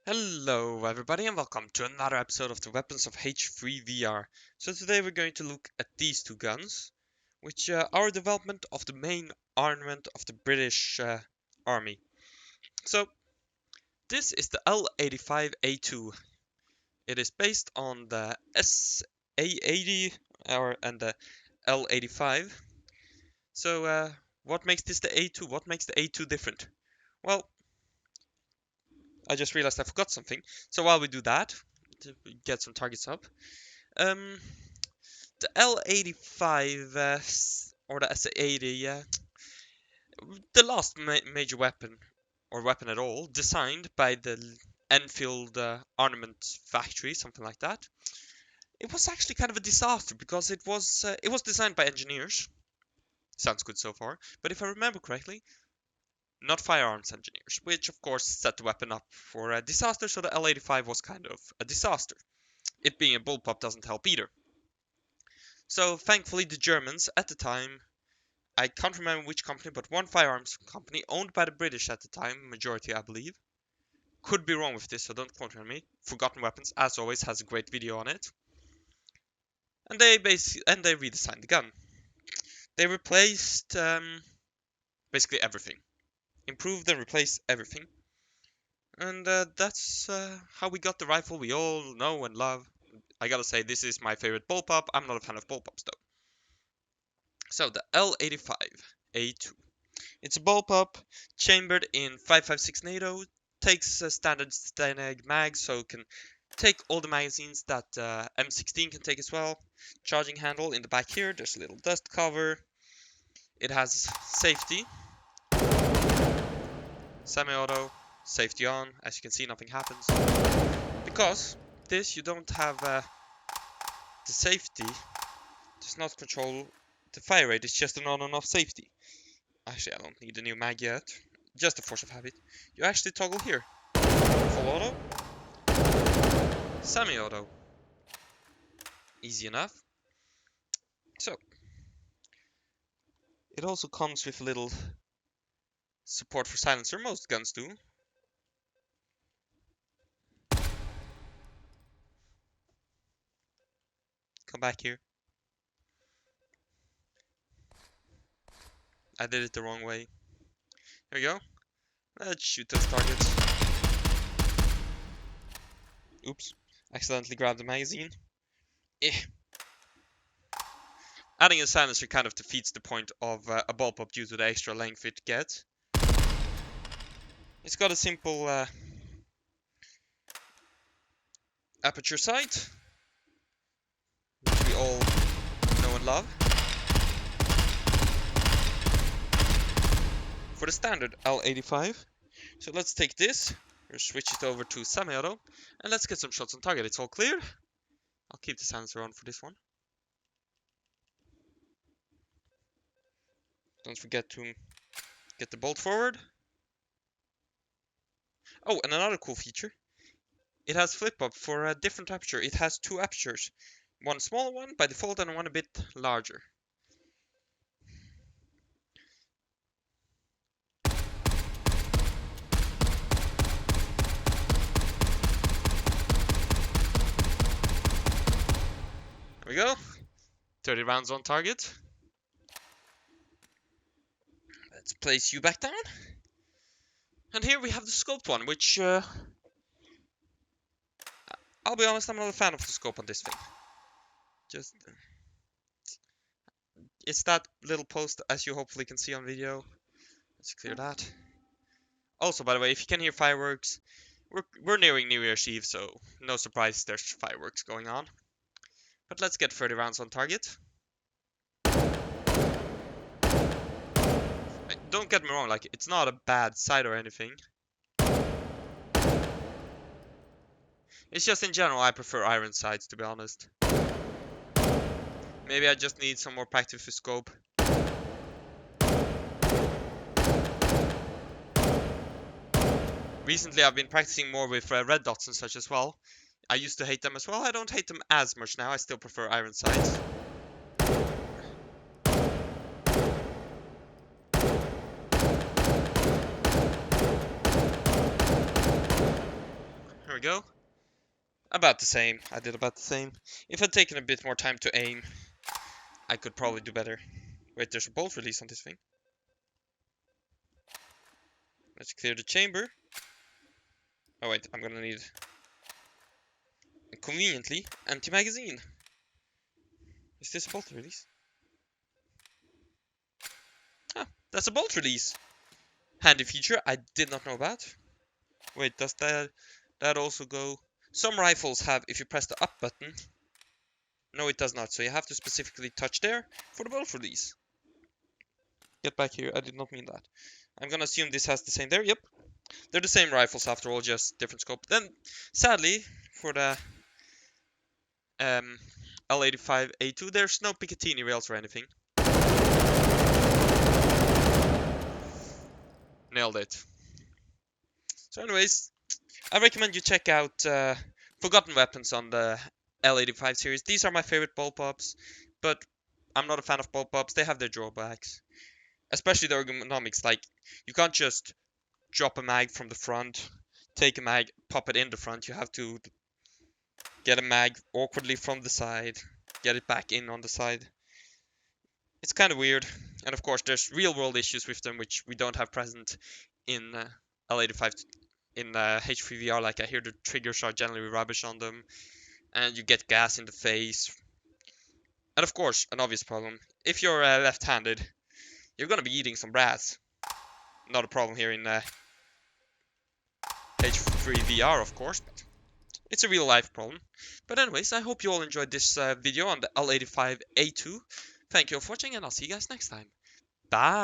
Hello everybody and welcome to another episode of the Weapons of H3VR. So today we're going to look at these two guns, which are a development of the main armament of the British Army. So this is the L85A2. It is based on the SA80 and the L85. So what makes this the A2? What makes the A2 different? Well, I just realized I forgot something. So while we do that, to get some targets up, the L85 or the SA80, the last major weapon or weapon at all, designed by the Enfield Armament Factory, something like that. It was actually kind of a disaster because it was designed by engineers. Sounds good so far, but if I remember correctly, not firearms engineers, which of course set the weapon up for a disaster, so the L85 was kind of a disaster. It being a bullpup doesn't help either. So thankfully the Germans at the time, I can't remember which company, but one firearms company owned by the British at the time, majority I believe, could be wrong with this, so don't quote me on me. Forgotten Weapons, as always, has a great video on it. And they redesigned the gun. They replaced basically everything. Improved and replaced everything. And that's how we got the rifle we all know and love. I gotta say, this is my favorite bullpup. I'm not a fan of bullpups though. So the L85A2. It's a bullpup chambered in 5.56 NATO. Takes a standard Stenag mag, so it can take all the magazines that M16 can take as well. Charging handle in the back here. There's a little dust cover. It has safety. Semi-auto. Safety on. As you can see, nothing happens. Because this, you don't have the safety. Does not control the fire rate. It's just an on and off safety. Actually, I don't need a new mag yet. Just a force of habit. You actually toggle here. Full auto. Semi-auto. Easy enough. So, it also comes with a little support for silencer. Most guns do. Come back here. I did it the wrong way. Here we go. Let's shoot those targets. Oops. Accidentally grabbed the magazine. Adding a silencer kind of defeats the point of a bullpup due to the extra length it gets. It's got a simple Aperture Sight, which we all know and love. For the standard L85. So let's take this, we'll switch it over to semi-auto, and let's get some shots on target. It's all clear. I'll keep the silencer on for this one. Don't forget to get the bolt forward. Oh, and another cool feature. It has flip-up for a different aperture. It has two apertures. One smaller one by default and one a bit larger. There we go. 30 rounds on target. Let's place you back down. And here we have the scoped one, which I'll be honest, I'm not a fan of the scope on this thing. Just it's that little post, as you hopefully can see on video. Let's clear that. Also, by the way, if you can hear fireworks, we're nearing New Year's Eve, so no surprise there's fireworks going on. But let's get 30 rounds on target. Don't get me wrong, like, it's not a bad sight or anything. It's just in general, I prefer iron sights, to be honest. Maybe I just need some more practice with scope. Recently, I've been practicing more with red dots and such as well. I used to hate them as well. I don't hate them as much now. I still prefer iron sights. There we go. About the same. I did about the same. If I'd taken a bit more time to aim, I could probably do better. Wait, there's a bolt release on this thing. Let's clear the chamber. Oh wait, I'm gonna need a conveniently empty magazine. Is this a bolt release? Ah, that's a bolt release. Handy feature I did not know about. Wait, does that also go? Some rifles have, if you press the up button. No, it does not. So you have to specifically touch there for the bolt release. Get back here. I did not mean that. I'm gonna assume this has the same there. Yep. They're the same rifles after all, just different scope. Then, sadly, for the L85A2, there's no Picatinny rails or anything. Nailed it. So anyways, I recommend you check out Forgotten Weapons on the L85 series. These are my favorite ball pops, but I'm not a fan of ball pops. They have their drawbacks. Especially the ergonomics. Like, you can't just drop a mag from the front, take a mag, pop it in the front. You have to get a mag awkwardly from the side, get it back in on the side. It's kind of weird. And of course, there's real-world issues with them, which we don't have present in L85 in H3VR. Like, I hear the triggers are generally rubbish on them, and you get gas in the face. And of course, an obvious problem. If you're left-handed, you're gonna be eating some brass. Not a problem here in H3VR, of course, but it's a real-life problem. But anyways, I hope you all enjoyed this video on the L85A2. Thank you all for watching, and I'll see you guys next time. Bye!